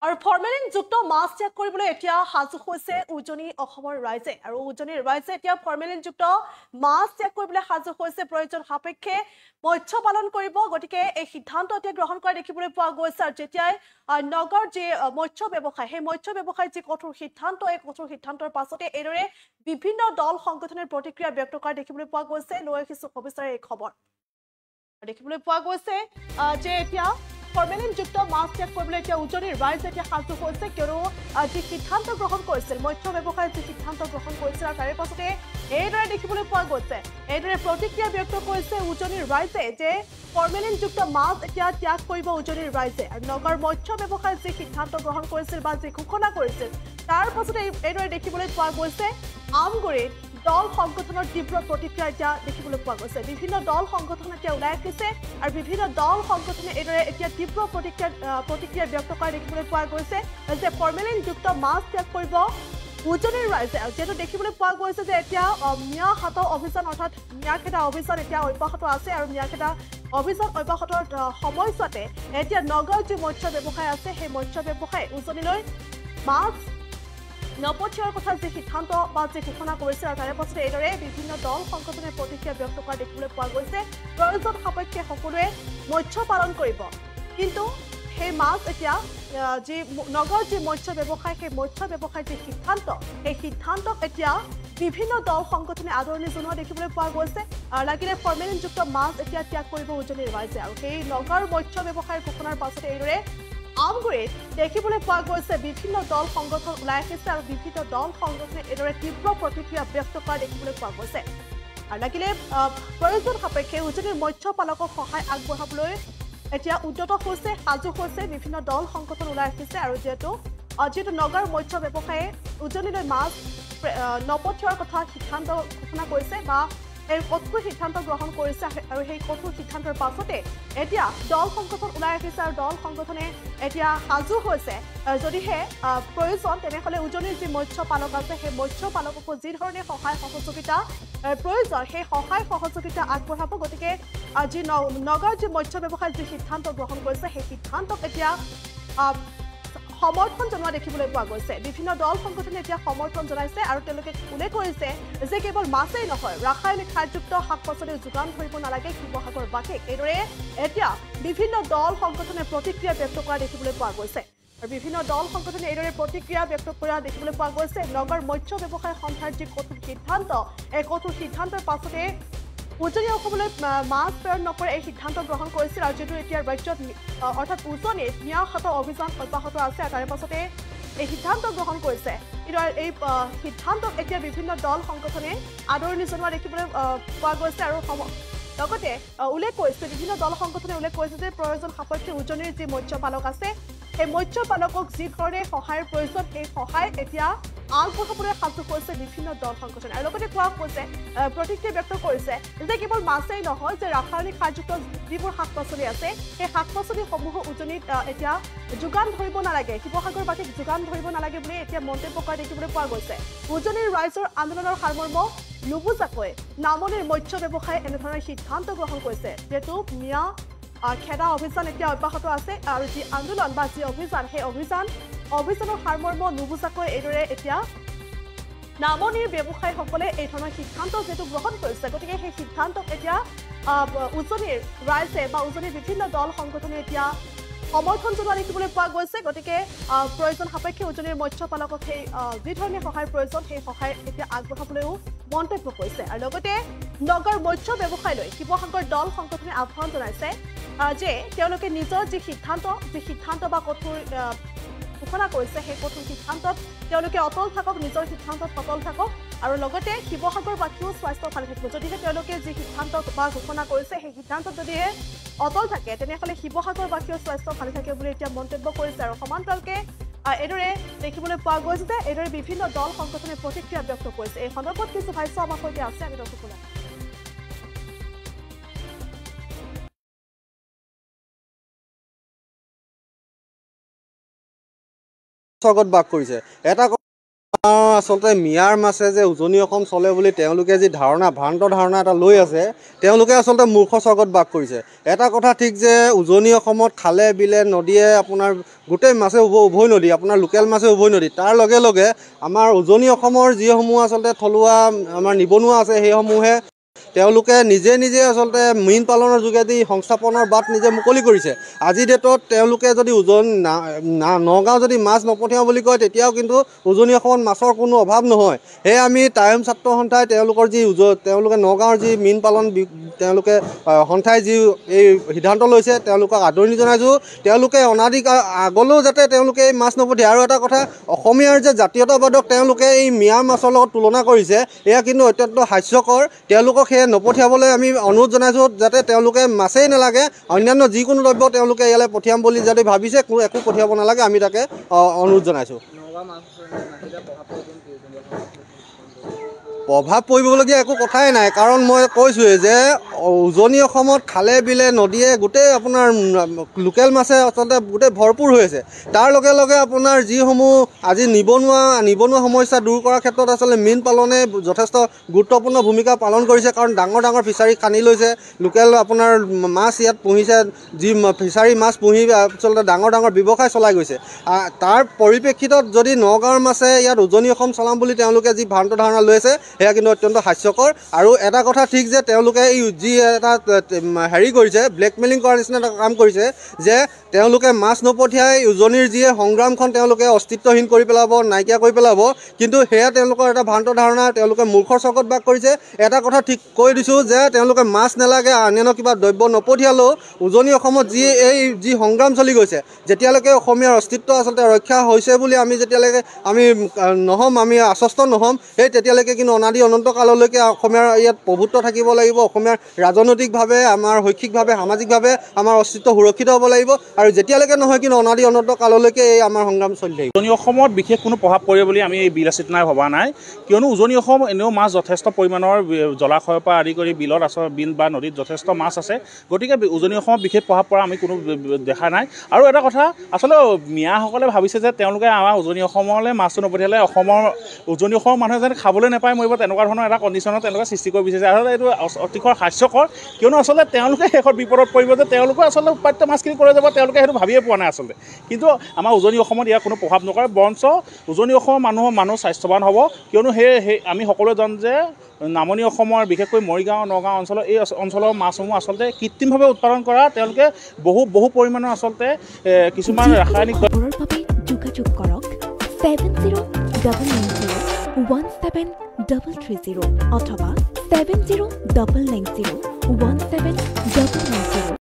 আৰু ফৰ্মেলিনযুক্ত মাছ ত্যাগ কৰিবলৈ এতিয়া সাজু হৈছে উজনি অসমৰ ৰাইজে আৰু উজনিৰ ৰাইজে এতিয়া ফৰ্মেলিনযুক্ত মাছ ত্যাগ কৰিবলৈ সাজু হৈছে প্ৰয়োজন সাপেক্ষে মৎস্য পালন কৰিব গতিকে এই সিদ্ধান্ত এতিয়া গ্ৰহণ কৰা দেখিবলৈ পোৱা গৈছে আৰু যেতিয়াই নগৰ যি মৎস্য ব্যৱসায় সেই মৎস্য ব্যৱসায়ৰ যি কঠোৰ সিদ্ধান্ত এই কঠোৰ সিদ্ধান্তৰ পাছতে এইদৰে বিভিন্ন দল সংগঠনৰ প্ৰতিক্ৰিয়া ব্যক্ত কৰা দেখিবলৈ পোৱা গৈছে লৈ আহিছো সবিস্তাৰে এই খবৰ দেখিবলৈ পোৱা গৈছে যে এতিয়া ফৰ্মেলিনযুক্ত মাছ ত্যাগ কৰিবলৈ এতিয়া উজনিৰ ৰাইজ এতিয়া সাজু হৈছে কিয়নো যি সিদ্ধান্ত গ্ৰহণ কৰিছিল মৎস্য ব্যৱসায়ৰ যি সিদ্ধান্ত গ্ৰহণ কৰিছিল আৰু তাৰে পাছতে এইদৰে দেখিবলৈ পোৱা গৈছে এইদৰে প্ৰতিক্ৰিয়া ব্যক্ত কৰিছে উজনিৰ ৰাইজে যে ফৰ্মেলিনযুক্ত মাছ এতিয়া ত্যাগ কৰিব উজনিৰ ৰাইজে আৰু নগৰ মৎস্য ব্যৱসায়ৰ যি সিদ্ধান্ত গ্ৰহণ কৰিছিল বা যি ঘোষণা কৰিছিল তাৰ পাছতে এইদৰে দেখিবলৈ পোৱা গৈছে আমগুৰিত দল সংগঠনৰ তীব্ৰ প্ৰতিক্ৰিয়া এতিয়া দেখিবলৈ পোৱা গৈছে বিভিন্ন দল সংগঠন এতিয়া ওলাই আহিছে আৰু বিভিন্ন দল সংগঠনে এইদৰে এতিয়া তীব্ৰ প্ৰতিক্ৰিয়া ব্যক্ত কৰা দেখিবলৈ পোৱা গৈছে যে ফৰ্মেলিনযুক্ত মাছ ত্যাগ কৰিব উজনিৰ ৰাইজে আৰু যেটো দেখিবলৈ পোৱা গৈছে যে এতিয়া মিয়া হাতা অভিযান অৰ্থাৎ মিয়াখেদা অভিযান এতিয়া অব্যাহত আছে আৰু মিয়াখেদা অভিযান অব্যাহতৰ সময়ছোৱাতে এতিয়া নগৰ যি মৎস্য ব্যৱসায় আছে সেই মৎস্য ব্যৱসায় উজনিলৈ মাছ নপঠিয়াৰ কথা যি সিদ্ধান্ত বা যি ঘোষণা কৰিছে আৰু তাৰে পাছতে এইদৰে বিভিন্ন দল সংগঠনে প্ৰতিক্ৰিয়া ব্যক্ত কৰা দেখিবলৈ পোৱা গৈছে প্ৰয়োজন সাপেক্ষে সকলোৱে মৎস্য পালন কৰিব কিন্তু সেই মাছ এতিয়া যি নগৰ যি মৎস্য ব্যৱসায় সেই মৎস্য ব্যৱসায়ৰ যি সিদ্ধান্ত সেই সিদ্ধান্তক এতিয়া বিভিন্ন দল সংগঠনে আদৰণি জনোৱা দেখিবলৈ পোৱা গৈছে লাগিলে ফৰ্মেলিনযুক্ত মাছ এতিয়া ত্যাগ কৰিব উজনিৰ ৰাইজে আৰু সেই নগৰ মৎস্য ব্যৱসায়ৰ ঘোষণাৰ পাছতে এইদৰে আমগুৰিত দেখিবলৈ পোৱা গৈছে বিভিন্ন দল সংগঠন ওলাই আহিছে আৰু বিভিন্ন দল সংগঠনে এইদৰে তীব্ৰ প্ৰতিক্ৰিয়া ব্যক্ত কৰা দেখিবলৈ পোৱা গৈছে আৰু লাগিলে প্ৰয়োজন সাপেক্ষে উজনিৰ মৎস্য পালকক সহায় আগবঢ়াবলৈ এতিয়া উদ্যত হৈছে সাজু হৈছে বিভিন্ন দল সংগঠন ওলাই আহিছে আৰু যিহেতু নগৰ মৎস্য ব্যৱসায়ে উজনিলৈ মাছ নপঠিওৱাৰ কথা সিদ্ধান্ত ঘোষণা কৰিছে বা এই কঠোৰ সিদ্ধান্ত গ্ৰহণ কৰিছে আৰু সেই কঠোৰ সিদ্ধান্তৰ পাছতে এতিয়া দল সংগঠন ওলাই আহিছে আৰু দল সংগঠনে এতিয়া সাজু হৈছে যদিহে প্ৰয়োজন তেনেহ'লে উজনিৰ যি মৎস্য পালক আছে সেই মৎস্য পালককো যি ধৰণে সহায় সহযোগিতা প্ৰয়োজন সেই সহায় সহযোগিতা আগবঢ়াব গতিকে যি নগৰ যি মৎস্য ব্যৱসায়ৰ যি সিদ্ধান্ত গ্ৰহণ কৰিছে সেই সিদ্ধান্তক এতিয়া সমৰ্থন জনোৱা দেখিবলৈ পোৱা গৈছে বিভিন্ন দল সংগঠনে এতিয়া সমৰ্থন জনাইছে আৰু তেওঁলোকে উল্লেখ কৰিছে যে কেৱল মাছেই নহয় ৰাসায়নিক সাৰযুক্ত শাক পাচলিও যোগান ধৰিব নালাগে শিৱসাগৰবাসীক এইদৰে এতিয়া বিভিন্ন দল সংগঠনে প্ৰতিক্ৰিয়া ব্যক্ত কৰা দেখিবলৈ পোৱা গৈছে আৰু বিভিন্ন দল সংগঠনে এইদৰে প্ৰতিক্ৰিয়া ব্যক্ত কৰা দেখিবলৈ পোৱা গৈছে নগৰ মৎস্য ব্যৱসায় সন্থাৰ যি কঠোৰ সিদ্ধান্ত এই কঠোৰ সিদ্ধান্তৰ পাছতে উজনি অসমলৈ মাছ প্ৰেৰণ নকৰে এই সিদ্ধান্ত গ্ৰহণ কৰিছিল আৰু যিটো এতিয়া ৰাজ্যত অৰ্থাৎ উজনিত মিয়া হাতা অভিযান অব্যাহত আছে আৰু তাৰে পাছতে এই সিদ্ধান্ত গ্ৰহণ কৰিছে কিন্তু এই সিদ্ধান্তক এতিয়া বিভিন্ন দল সংগঠনে আদৰণি জনোৱা দেখিবলৈ পোৱা গৈছে আৰু লগতে উল্লেখ কৰিছে বিভিন্ন দল সংগঠনে উল্লেখ কৰিছে যে প্ৰয়োজন সাপেক্ষে উজনিৰ যি মৎস্য পালক আছে সেই মৎস্য পালকক যি ধৰণে সহায়ৰ প্ৰয়োজন সেই সহায় এতিয়া আগবঢ়াবলৈ সাজু হৈছে বিভিন্ন দল সংগঠনে আৰু লগতে কোৱা হৈছে প্ৰতিক্ৰিয়া ব্যক্ত কৰিছে যে কেৱল মাছেই নহয় যে ৰাসায়নিক সাৰযুক্ত যিবোৰ শাক পাচলি আছে সেই শাক পাচলিসমূহ উজনিত এতিয়া যোগান ধৰিব নালাগে শিৱসাগৰবাসীক যোগান ধৰিব নালাগে বুলি এতিয়া মন্তব্য কৰা দেখিবলৈ পোৱা গৈছে উজনিৰ ৰাইজৰ আন্দোলনৰ সাৰমৰ্ম নুবুজাকৈ নামনিৰ মৎস্য ব্যৱসায়ে এনেধৰণৰ সিদ্ধান্ত গ্ৰহণ কৰিছে যিহেতু মিয়া খেদা অভিযান এতিয়া অব্যাহত আছে আৰু যি আন্দোলন বা যি অভিযান সেই অভিযানৰ সাৰমৰ্ম নুবুজাকৈ এইদৰে এতিয়া নামনিৰ ব্যৱসায়ীসকলে এই ধৰণৰ সিদ্ধান্ত যিহেতু গ্ৰহণ কৰিছে গতিকে সেই সিদ্ধান্তক এতিয়া উজনিৰ ৰাইজে বা উজনিৰ বিভিন্ন দল সংগঠনে এতিয়া সমৰ্থন জনোৱা দেখিবলৈ পোৱা গৈছে গতিকে প্ৰয়োজন সাপেক্ষে উজনিৰ মৎস্য পালকক সেই যি ধৰণে সহায়ৰ প্ৰয়োজন সেই সহায় এতিয়া আগবঢ়াবলৈও মন্তব্য কৰিছে আৰু লগতে নগৰ মৎস্য ব্যৱসায়লৈ শিৱসাগৰ দল সংগঠনে আহ্বান জনাইছে যে তেওঁলোকে নিজৰ যি সিদ্ধান্ত বা কঠোৰ ঘোষণা কৰিছে সেই কঠোৰ সিদ্ধান্তত তেওঁলোকে অটল থাকক নিজৰ সিদ্ধান্তত অটল থাকক আৰু লগতে শিৱসাগৰবাসীও স্বাস্থ্য ভালে থাকিব যদিহে তেওঁলোকে যি সিদ্ধান্ত বা ঘোষণা কৰিছে সেই সিদ্ধান্তত যদিহে অটল থাকে তেনেহ'লে শিৱসাগৰবাসীও স্বাস্থ্য ভালে থাকে বুলি এতিয়া মন্তব্য কৰিছে আৰু সমান্তৰালকে এইদৰে দেখিবলৈ পোৱা গৈছে যে এইদৰে বিভিন্ন দল সংগঠনে প্ৰতিক্ৰিয়া ব্যক্ত কৰিছে এই সন্দৰ্ভত কিছু ভাষ্য আমাৰ সৈতে আছে আমি দৰ্শকলৈ স্বাগত বাক কৰিছে এটা আচলতে মিয়াৰ মাছে যে উজনি অসম চলে বুলি তেওঁলোকে যি ভ্ৰান্ত ধাৰণা এটা লৈ আছে, তেওঁলোকে আচলতে মূৰ্খ স্বৰ্গত বাস কৰিছে। এটা কথা ঠিক যে উজনি অসমত খালে বিলে নদীয়ে আপোনাৰ গোটেই মাছে উভৈ নদী, আপোনাৰ লোকেল মাছে উভৈ নদী। তাৰ লগে লগে আমাৰ উজনি অসমৰ যিসমূহ আচলতে থলুৱা আমাৰ নিবনুৱা আছে, সেইসমূহে তেওঁলোকে নিজে আচলতে মীন পালনৰ যোগেদি সংস্থাপনৰ বাট নিজে মুকলি কৰিছে। আজিৰ ডেটত তেওঁলোকে যদি নগাঁও যদি মাছ নপঠিয়াওঁ বুলি কয়, তেতিয়াও কিন্তু উজনি অসমত মাছৰ কোনো অভাৱ নহয়। সেয়ে আমি টাইম ছাত্ৰ সন্থাই তেওঁলোকৰ তেওঁলোকে নগাঁৱৰ যি মীন পালন তেওঁলোকে সন্থাই যি এই সিদ্ধান্ত লৈছে, তেওঁলোকক আদৰণি জনাইছোঁ। তেওঁলোকে অনাদিকাল আগলৈও যাতে তেওঁলোকে এই মাছ নপঠিয়ায়। আৰু এটা কথা, অসমীয়াৰ যে জাতীয়তাবাদক তেওঁলোকে এই মিয়াৰ মাছৰ লগত তুলনা কৰিছে, এয়া কিন্তু অত্যন্ত হাস্যকৰ। তেওঁলোকক সেয়ে নপঠিয়াবলৈ আমি অনুৰোধ জনাইছোঁ, যাতে তেওঁলোকে মাছেই নালাগে অন্যান্য যিকোনো দ্ৰব্য তেওঁলোকে ইয়ালৈ পঠিয়াম বুলি যদি ভাবিছে, একো পঠিয়াব নালাগে, আমি তাকে অনুৰোধ জনাইছোঁ। প্ৰভাৱ পৰিবলগীয়া একো কথাই নাই, কাৰণ মই কৈছোঁৱেই যে উজনি অসমত খালে বিলে নদীয়ে গোটেই আপোনাৰ লোকেল মাছে আচলতে গোটেই ভৰপূৰ হৈ আছে। তাৰ লগে লগে আপোনাৰ যিসমূহ আজি নিবনুৱা সমস্যা দূৰ কৰাৰ ক্ষেত্ৰত আচলতে মীন পালনে যথেষ্ট গুৰুত্বপূৰ্ণ ভূমিকা পালন কৰিছে। কাৰণ ডাঙৰ ফিচাৰী খান্দি লৈছে, লোকেল আপোনাৰ মাছ ইয়াত পুহিছে, যি ফিচাৰী মাছ পুহি আচলতে ডাঙৰ ব্যৱসায় চলাই গৈছে। তাৰ পৰিপ্ৰেক্ষিতত যদি নগাঁৱৰ মাছে ইয়াত উজনি অসম চলাম বুলি তেওঁলোকে যি ভ্ৰান্ত ধাৰণা লৈ আছে, সেয়া কিন্তু অত্যন্ত হাস্যকৰ। আৰু এটা কথা ঠিক যে তেওঁলোকে যি এটা কৰিছে, ব্লেকমেইলিং কৰাৰ নিচিনা এটা কাম কৰিছে, যে তেওঁলোকে মাছ নপঠিয়াই উজনিৰ যিয়ে সংগ্ৰামখন তেওঁলোকে অস্তিত্বহীন কৰি পেলাব, নাইকিয়া কৰি পেলাব। কিন্তু সেয়া তেওঁলোকৰ এটা ভ্ৰান্ত ধাৰণা, তেওঁলোকে মূৰ্খৰ স্বৰ্গত বাস কৰিছে। এটা কথা ঠিক কৈ দিছোঁ যে তেওঁলোকে মাছ নালাগে, অন্যান্য কিবা দ্ৰব্য নপঠিয়ালেও উজনি অসমত যি সংগ্ৰাম চলি গৈছে, যেতিয়ালৈকে অসমীয়াৰ অস্তিত্ব আচলতে ৰক্ষা হৈছে বুলি আমি আশ্বস্ত নহ'ম, তেতিয়ালৈকে কিন্তু অনাদি অনন্ত কাললৈকে অসমীয়াৰ ইয়াত প্ৰভুত্ব থাকিব লাগিব। অসমীয়াৰ ৰাজনৈতিকভাৱে, আমাৰ শৈক্ষিকভাৱে, সামাজিকভাৱে আমাৰ অস্তিত্ব সুৰক্ষিত হ'ব লাগিব। আৰু যেতিয়ালৈকে নহয় কিন্তু অনাদি অনন্ত কাললৈকে এই আমাৰ সংগ্ৰাম চলি থাকিব। উজনি অসমত বিশেষ কোনো প্ৰভাৱ পৰে বুলি আমি বিলাসিত নাই ভবা নাই, কিয়নো উজনি অসম এনেও মাছ যথেষ্ট পৰিমাণৰ জলাশয়ৰ পৰা আদি কৰি বিলত বিল বা নদীত যথেষ্ট মাছ আছে। গতিকে উজনি অসমত বিশেষ প্ৰভাৱ পৰা আমি কোনো দেখা নাই। আৰু এটা কথা, আচলতে মিয়াসকলে ভাবিছে যে তেওঁলোকে আমাৰ উজনি অসমলৈ মাছটো নপঠিয়ালে উজনি অসমৰ মানুহে যেন খাবলৈ নাপায় মৰিব, তেনেকুৱা ধৰণৰ এটা কণ্ডিশ্যনত তেওঁলোকে সৃষ্টি কৰি বিচাৰিছে। আচলতে এইটো অতিশয় হাস্যকৰ, কিয়নো আচলতে তেওঁলোকে শেষত বিপদত পৰিব যে তেওঁলোকে আচলতে উৎপাদিত মাছখিনি কৰি যাব, তেওঁলোকে সেইটো ভাবিয়ে পোৱা নাই আচলতে। কিন্তু আমাৰ উজনি অসমত ইয়াৰ কোনো প্ৰভাৱ নকৰে, বৰঞ্চ উজনি অসমৰ মানুহ স্বাস্থ্যৱান হ'ব। কিয়নো আমি সকলোৱে জানো যে নামনি অসমৰ বিশেষকৈ মৰিগাঁও, নগাঁও এই অঞ্চলৰ মাছসমূহ আচলতে কৃত্ৰিমভাৱে উৎপাদন কৰা, তেওঁলোকে বহু পৰিমাণৰ আচলতে কিছুমান ৰাসায়নিক যোগাযোগ কৰক 7099017330 অথবা 7099017990।